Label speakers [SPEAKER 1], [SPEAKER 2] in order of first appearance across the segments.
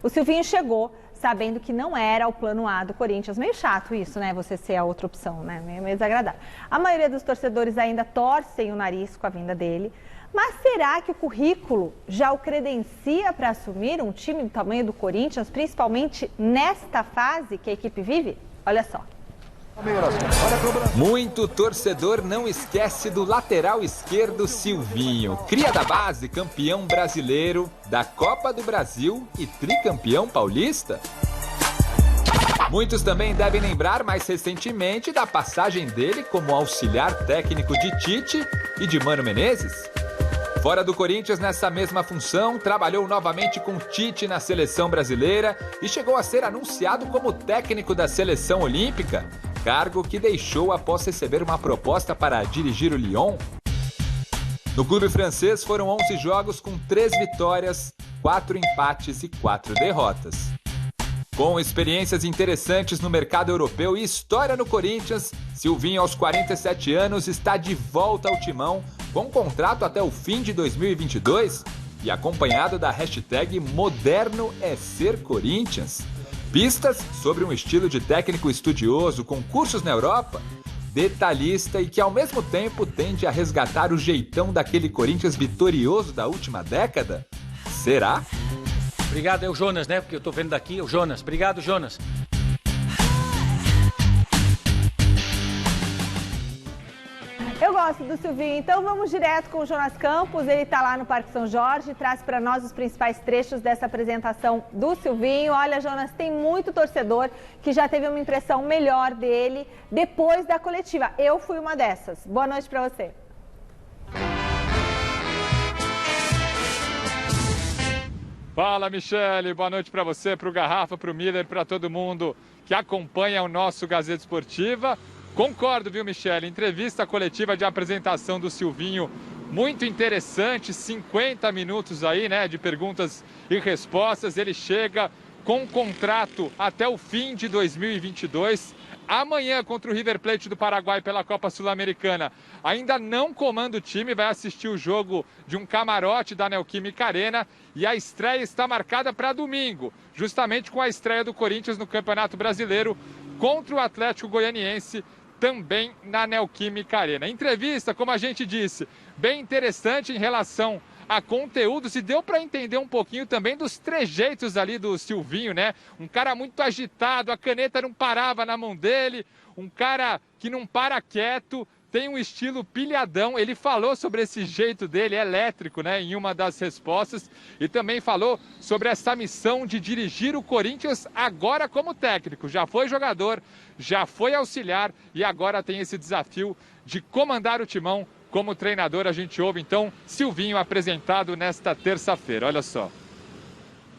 [SPEAKER 1] O Silvinho chegou sabendo que não era o plano A do Corinthians. Meio chato isso, né? Você ser a outra opção, né? Meio desagradável. A maioria dos torcedores ainda torcem o nariz com a vinda dele. Mas será que o currículo já o credencia para assumir um time do tamanho do Corinthians, principalmente nesta fase que a equipe vive? Olha só.
[SPEAKER 2] Muito torcedor não esquece do lateral esquerdo Silvinho, cria da base, campeão brasileiro da Copa do Brasil e tricampeão paulista. Muitos também devem lembrar mais recentemente da passagem dele como auxiliar técnico de Tite e de Mano Menezes. Fora do Corinthians, nessa mesma função, trabalhou novamente com Tite na seleção brasileira e chegou a ser anunciado como técnico da seleção olímpica, cargo que deixou após receber uma proposta para dirigir o Lyon. No clube francês foram 11 jogos com 3 vitórias, 4 empates e 4 derrotas. Com experiências interessantes no mercado europeu e história no Corinthians, Silvinho, aos 47 anos, está de volta ao timão com contrato até o fim de 2022 e acompanhado da hashtag Moderno é Ser Corinthians. Pistas sobre um estilo de técnico estudioso com cursos na Europa, detalhista e que ao mesmo tempo tende a resgatar o jeitão daquele Corinthians vitorioso da última década? Será?
[SPEAKER 3] Obrigado, é o Jonas, né? Porque eu tô vendo daqui, é o Jonas. Obrigado, Jonas.
[SPEAKER 1] Eu gosto do Silvinho, então vamos direto com o Jonas Campos. Ele está lá no Parque São Jorge, traz para nós os principais trechos dessa apresentação do Silvinho. Olha, Jonas, tem muito torcedor que já teve uma impressão melhor dele depois da coletiva. Eu fui uma dessas. Boa noite para você.
[SPEAKER 4] Fala, Michele, boa noite para você, para o Garrafa, para o Miller, para todo mundo que acompanha o nosso Gazeta Esportiva. Concordo, viu, Michele? Entrevista coletiva de apresentação do Silvinho, muito interessante, 50 minutos aí, né, de perguntas e respostas. Ele chega com contrato até o fim de 2022. Amanhã, contra o River Plate do Paraguai pela Copa Sul-Americana, ainda não comanda o time, vai assistir o jogo de um camarote da Neoquímica Arena e a estreia está marcada para domingo, justamente com a estreia do Corinthians no Campeonato Brasileiro contra o Atlético Goianiense, também na Neoquímica Arena. Entrevista, como a gente disse, bem interessante em relação a conteúdos e deu para entender um pouquinho também dos trejeitos ali do Silvinho, né? Um cara muito agitado, a caneta não parava na mão dele, um cara que não para quieto, tem um estilo pilhadão. Ele falou sobre esse jeito dele, elétrico, né, em uma das respostas, e também falou sobre essa missão de dirigir o Corinthians agora como técnico. Já foi jogador, já foi auxiliar e agora tem esse desafio de comandar o timão como treinador. A gente ouve então Silvinho apresentado nesta terça-feira. Olha só.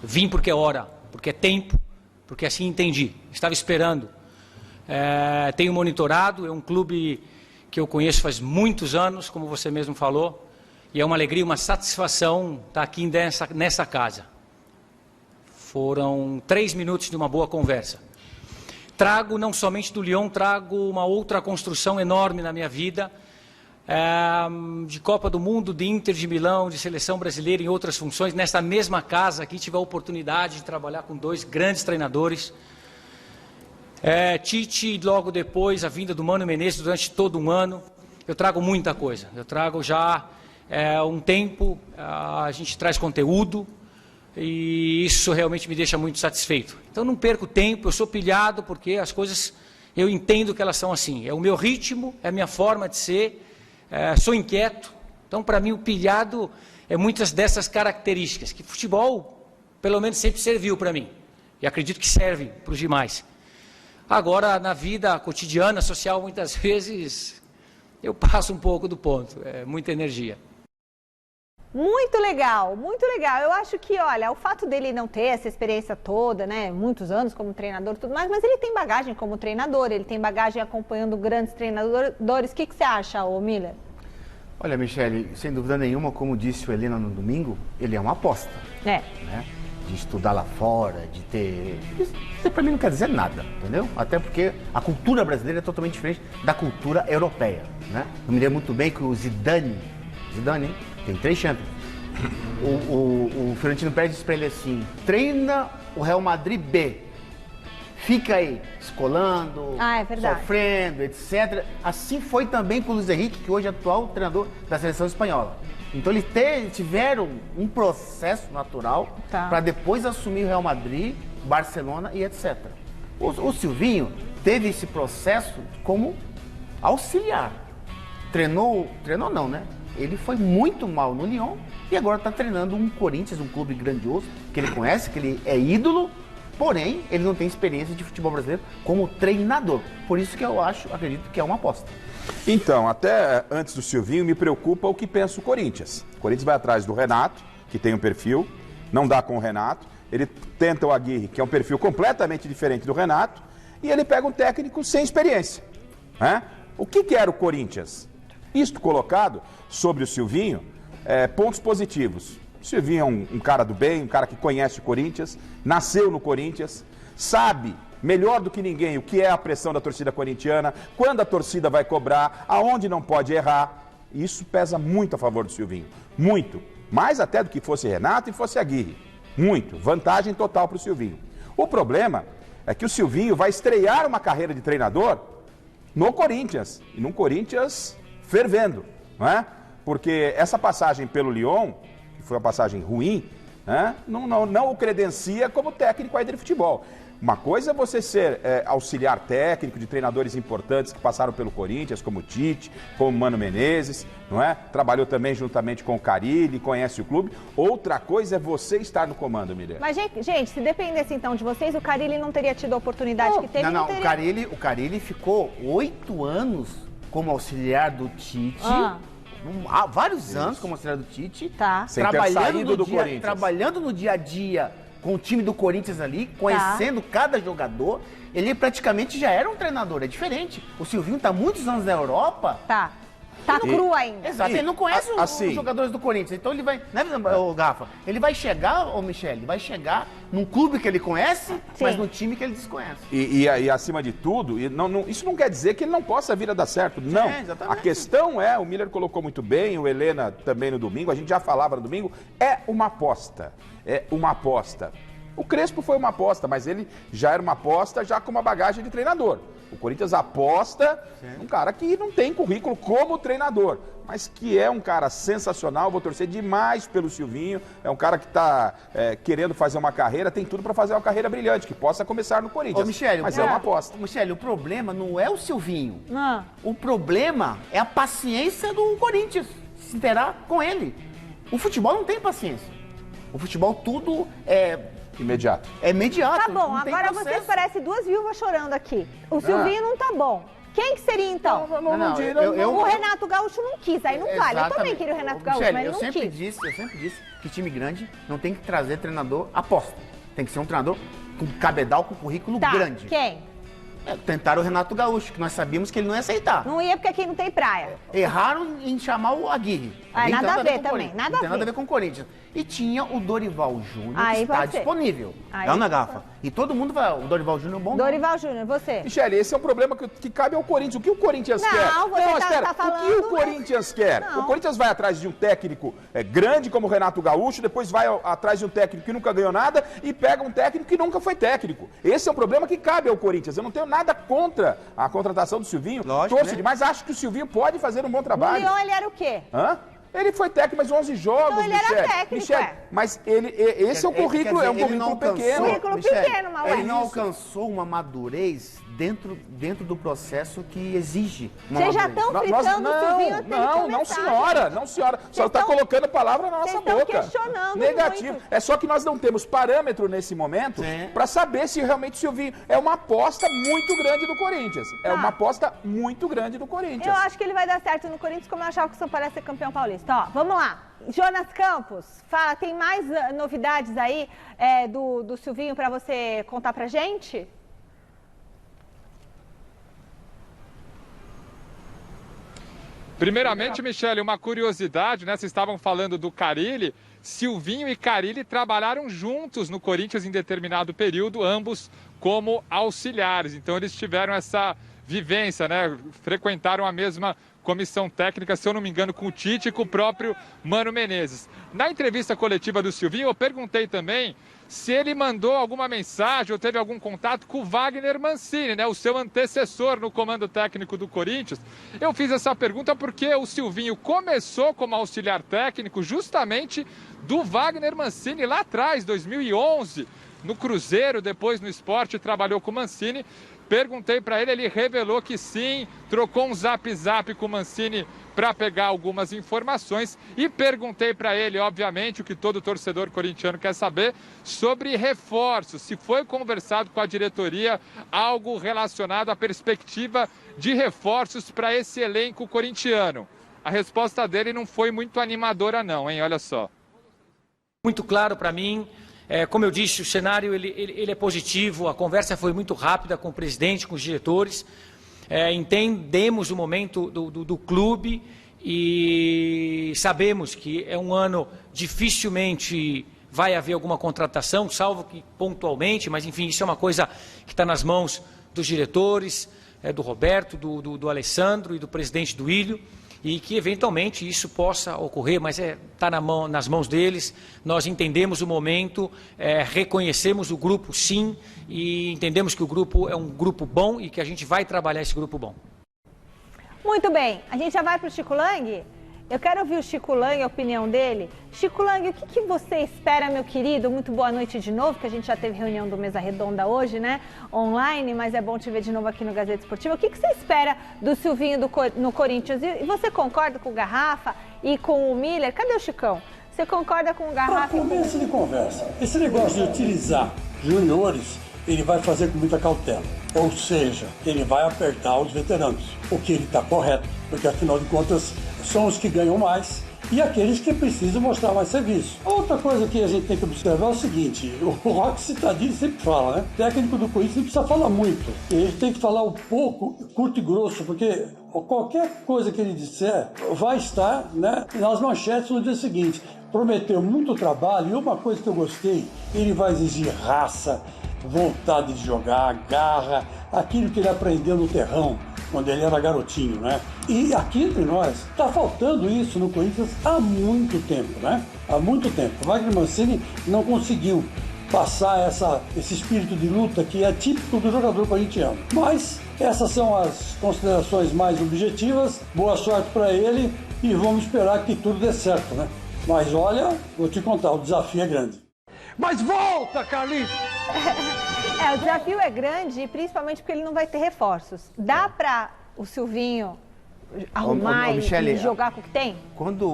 [SPEAKER 3] Vim porque é hora, porque é tempo, porque assim entendi. Estava esperando. Tenho monitorado, é um clube que eu conheço faz muitos anos, como você mesmo falou, e é uma alegria, uma satisfação estar aqui nessa casa. Foram 3 minutos de uma boa conversa. Trago, não somente do Lyon, trago uma outra construção enorme na minha vida, de Copa do Mundo, de Inter de Milão, de seleção brasileira em outras funções. Nesta mesma casa aqui tive a oportunidade de trabalhar com 2 grandes treinadores, Tite, logo depois a vinda do Mano Menezes durante todo um ano. Eu trago muita coisa, eu trago já um tempo, a gente traz conteúdo e isso realmente me deixa muito satisfeito. Então não perco tempo, eu sou pilhado porque as coisas, eu entendo que elas são assim, é o meu ritmo, é a minha forma de ser, sou inquieto, então para mim o pilhado é muitas dessas características que futebol pelo menos sempre serviu para mim e acredito que serve para os demais. Agora, na vida cotidiana, social, muitas vezes, eu passo um pouco do ponto, é muita energia.
[SPEAKER 1] Muito legal, muito legal. Eu acho que, olha, o fato dele não ter essa experiência toda, né, muitos anos como treinador e tudo mais, mas ele tem bagagem como treinador, ele tem bagagem acompanhando grandes treinadores. O que você acha, ô Miller?
[SPEAKER 5] Olha, Michele, sem dúvida nenhuma, como disse o Helena no domingo, ele é uma aposta. Né? De estudar lá fora, de ter... Isso pra mim não quer dizer nada, entendeu? Até porque a cultura brasileira é totalmente diferente da cultura europeia, né? Eu me lembro muito bem que o Zidane, hein? Tem 3 Champions, o Florentino Pérez disse para ele assim, treina o Real Madrid B. Fica aí, escolando, sofrendo, etc. Assim foi também com o Luiz Henrique, que hoje é atual treinador da seleção espanhola. Então eles tiveram um processo natural para depois assumir o Real Madrid, Barcelona e etc. O Silvinho teve esse processo como auxiliar. Treinou não, né? Ele foi muito mal no Lyon e agora está treinando um Corinthians, um clube grandioso, que ele conhece, que ele é ídolo. Porém, ele não tem experiência de futebol brasileiro como treinador. Por isso que eu acredito que é uma aposta.
[SPEAKER 6] Então, até antes do Silvinho, me preocupa o que pensa o Corinthians. O Corinthians vai atrás do Renato, que tem um perfil, não dá com o Renato. Ele tenta o Aguirre, que é um perfil completamente diferente do Renato, e ele pega um técnico sem experiência. Né? O que era o Corinthians? Isto colocado sobre o Silvinho, pontos positivos. O Silvinho é um cara do bem, um cara que conhece o Corinthians, nasceu no Corinthians, sabe melhor do que ninguém o que é a pressão da torcida corintiana, quando a torcida vai cobrar, aonde não pode errar. Isso pesa muito a favor do Silvinho, muito. Mais até do que fosse Renato e fosse Aguirre. Muito. Vantagem total para o Silvinho. O problema é que o Silvinho vai estrear uma carreira de treinador no Corinthians, e num Corinthians fervendo, não é? Porque essa passagem pelo Lyon, que foi uma passagem ruim, né, não o credencia como técnico aí de futebol. Uma coisa é você ser auxiliar técnico de treinadores importantes que passaram pelo Corinthians, como o Tite, como o Mano Menezes, não é? Trabalhou também juntamente com o Carille, conhece o clube. Outra coisa é você estar no comando, Miriam.
[SPEAKER 1] Mas, gente, se dependesse então de vocês, o Carille não teria tido a oportunidade que teve?
[SPEAKER 5] Não, o Carille ficou 8 anos como auxiliar do Tite. Há vários anos como auxiliar do Tite.
[SPEAKER 6] Sem ter saído do Corinthians.
[SPEAKER 5] Trabalhando no dia a dia com o time do Corinthians ali, conhecendo cada jogador, ele praticamente já era um treinador, é diferente. O Silvinho está muitos anos na Europa.
[SPEAKER 1] Tá cru ainda.
[SPEAKER 5] Exato, ele não conhece os jogadores do Corinthians, então ele vai, né, Gafa? Ele vai chegar, Michele, ele vai chegar num clube que ele conhece, mas num time que ele desconhece.
[SPEAKER 6] E acima de tudo, isso não quer dizer que ele não possa vir a dar certo, não. A questão é, o Miller colocou muito bem, o Helena também no domingo, a gente já falava no domingo, é uma aposta. O Crespo foi uma aposta, mas ele já era uma aposta já com uma bagagem de treinador. O Corinthians aposta um cara que não tem currículo como treinador, mas que é um cara sensacional. Vou torcer demais pelo Silvinho. É um cara que está querendo fazer uma carreira, tem tudo para fazer uma carreira brilhante, que possa começar no Corinthians. Mas é uma aposta.
[SPEAKER 5] Michele, o problema não é o Silvinho. O problema é a paciência do Corinthians se interar com ele. O futebol não tem paciência. O futebol tudo é
[SPEAKER 6] imediato.
[SPEAKER 5] É imediato.
[SPEAKER 1] Tá bom, agora vocês parecem duas viúvas chorando aqui. O Silvinho não tá bom. Quem que seria então? O Renato Gaúcho não quis, aí não vale. Eu também queria o Renato Gaúcho, mas ele não quis.
[SPEAKER 5] Eu sempre disse que time grande não tem que trazer treinador aposta. Tem que ser um treinador com cabedal, com currículo grande.
[SPEAKER 1] Quem?
[SPEAKER 5] Tentaram o Renato Gaúcho, que nós sabíamos que ele não ia aceitar.
[SPEAKER 1] Não ia porque aqui não tem praia.
[SPEAKER 5] Erraram em chamar o Aguirre.
[SPEAKER 1] Nada a ver também, nada a ver.
[SPEAKER 5] Não tem nada a ver com o Corinthians. E tinha o Dorival Júnior, que está disponível. É na Gafa. E todo mundo vai, o Dorival Júnior é um bom nome.
[SPEAKER 1] Dorival Júnior, você.
[SPEAKER 6] Michele, esse é um problema que cabe ao Corinthians. O que o Corinthians quer?
[SPEAKER 1] Tá falando,
[SPEAKER 6] o que o Corinthians quer? O Corinthians vai atrás de um técnico grande como o Renato Gaúcho, depois vai atrás de um técnico que nunca ganhou nada e pega um técnico que nunca foi técnico. Esse é um problema que cabe ao Corinthians. Eu não tenho nada contra a contratação do Silvinho. Torço demais, acho que o Silvinho pode fazer um bom trabalho.
[SPEAKER 1] O Lyon, ele era o quê?
[SPEAKER 6] Ele foi técnico, mas 11 jogos,
[SPEAKER 1] então ele era técnico,
[SPEAKER 6] mas esse é um currículo, é um currículo pequeno.
[SPEAKER 5] Ele não alcançou uma madurez dentro do processo que exige uma
[SPEAKER 1] Vocês já estão fritando o Silvinho até
[SPEAKER 6] não, senhora. Só está colocando palavra na nossa boca.
[SPEAKER 1] Questionando
[SPEAKER 6] negativo.
[SPEAKER 1] Muito.
[SPEAKER 6] É só que nós não temos parâmetro nesse momento para saber se realmente o Silvinho é uma aposta muito grande do Corinthians. É uma aposta muito grande do Corinthians.
[SPEAKER 1] Eu acho que ele vai dar certo no Corinthians, como eu achava que o São Paulo ia ser campeão paulista. Ó, vamos lá. Jonas Campos, fala, tem mais novidades aí do Silvinho para você contar pra gente?
[SPEAKER 4] Primeiramente, Michele, uma curiosidade, né? Vocês estavam falando do Carille. Silvinho e Carille trabalharam juntos no Corinthians em determinado período, ambos como auxiliares. Então eles tiveram essa vivência, né? Frequentaram a mesma comissão técnica, se eu não me engano, com o Tite e com o próprio Mano Menezes. Na entrevista coletiva do Silvinho, eu perguntei também se ele mandou alguma mensagem ou teve algum contato com o Wagner Mancini, né, o seu antecessor no comando técnico do Corinthians. Eu fiz essa pergunta porque o Silvinho começou como auxiliar técnico justamente do Wagner Mancini lá atrás, 2011, no Cruzeiro, depois no Sport, trabalhou com o Mancini. Perguntei para ele revelou que sim, trocou um zap com o Mancini para pegar algumas informações e perguntei para ele, obviamente, o que todo torcedor corintiano quer saber, sobre reforços, se foi conversado com a diretoria algo relacionado à perspectiva de reforços para esse elenco corintiano. A resposta dele não foi muito animadora não, hein? Olha só.
[SPEAKER 3] Muito claro para mim. Como eu disse, o cenário ele é positivo, a conversa foi muito rápida com o presidente, com os diretores, entendemos o momento do clube e sabemos que é um ano dificilmente vai haver alguma contratação, salvo que pontualmente, mas enfim, isso é uma coisa que está nas mãos dos diretores, do Roberto, do Alessandro e do presidente do Ilho, e que eventualmente isso possa ocorrer, mas está nas mãos deles. Nós entendemos o momento, reconhecemos o grupo sim, e entendemos que o grupo é um grupo bom e que a gente vai trabalhar esse grupo bom.
[SPEAKER 1] Muito bem, a gente já vai para o Chico Lang? Eu quero ouvir o Chico Lang, a opinião dele. Chico Lang, o que você espera, meu querido? Muito boa noite de novo, que a gente já teve reunião do Mesa Redonda hoje, né? Online, mas é bom te ver de novo aqui no Gazeta Esportiva. O que você espera do Silvinho no Corinthians? E você concorda com o Garrafa e com o Miller? Cadê o Chicão? Você concorda com o Garrafa?
[SPEAKER 7] Para começo de conversa, esse negócio de utilizar juniores, ele vai fazer com muita cautela. Ou seja, ele vai apertar os veteranos. O que ele está correto, porque afinal de contas são os que ganham mais e aqueles que precisam mostrar mais serviço. Outra coisa que a gente tem que observar é o seguinte, o Roque Cittadini sempre fala, né? O técnico do Corinthians não precisa falar muito, ele tem que falar um pouco, curto e grosso, porque qualquer coisa que ele disser vai estar, né, nas manchetes no dia seguinte. Prometeu muito trabalho e uma coisa que eu gostei, ele vai exigir raça, vontade de jogar, garra, aquilo que ele aprendeu no terrão, quando ele era garotinho, né? E aqui entre nós, está faltando isso no Corinthians há muito tempo, né? Há muito tempo. O Wagner Mancini não conseguiu passar esse espírito de luta que é típico do jogador corintiano. Mas essas são as considerações mais objetivas. Boa sorte para ele e vamos esperar que tudo dê certo, né? Mas olha, vou te contar, o desafio é grande. Mas volta, Carlitos!
[SPEAKER 1] O desafio é grande, principalmente porque ele não vai ter reforços. Dá para o Silvinho arrumar
[SPEAKER 5] Michele,
[SPEAKER 1] e jogar com o que tem?
[SPEAKER 5] Quando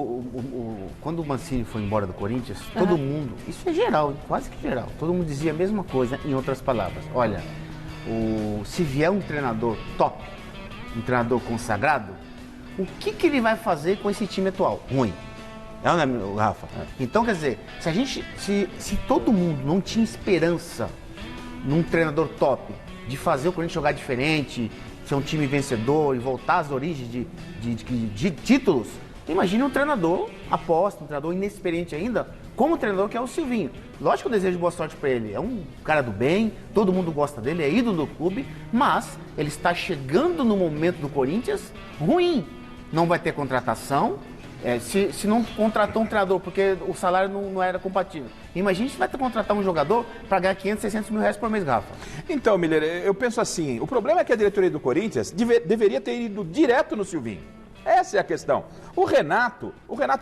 [SPEAKER 5] o Mancini foi embora do Corinthians, todo mundo, isso é geral, quase que geral, todo mundo dizia a mesma coisa em outras palavras. Olha, se vier um treinador top, um treinador consagrado, o que ele vai fazer com esse time atual? Ruim. É, né, Rafa? Então, quer dizer, se todo mundo não tinha esperança num treinador top, de fazer o Corinthians jogar diferente, ser um time vencedor e voltar às origens de títulos, imagine um treinador aposta, um treinador inexperiente ainda, como o treinador que é o Silvinho. Lógico que eu desejo boa sorte para ele, é um cara do bem, todo mundo gosta dele, é ídolo do clube, mas ele está chegando no momento do Corinthians ruim. Não vai ter contratação, se não contratou um treinador porque o salário não era compatível. Imagina se vai contratar um jogador para ganhar 500, 600 mil reais por mês, Rafa.
[SPEAKER 6] Então, Miller, eu penso assim, o problema é que a diretoria do Corinthians deveria ter ido direto no Silvinho. Essa é a questão. O Renato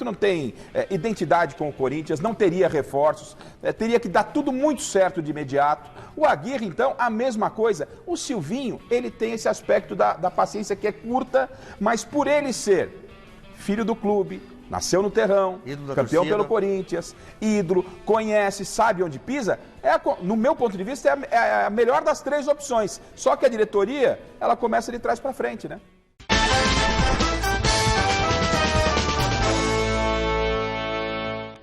[SPEAKER 6] não tem identidade com o Corinthians, não teria reforços, teria que dar tudo muito certo de imediato. O Aguirre, então, a mesma coisa. O Silvinho, ele tem esse aspecto da paciência que é curta, mas por ele ser filho do clube, nasceu no terrão, campeão pelo Corinthians, ídolo, conhece, sabe onde pisa, no meu ponto de vista, é a melhor das três opções. Só que a diretoria, ela começa de trás para frente, né?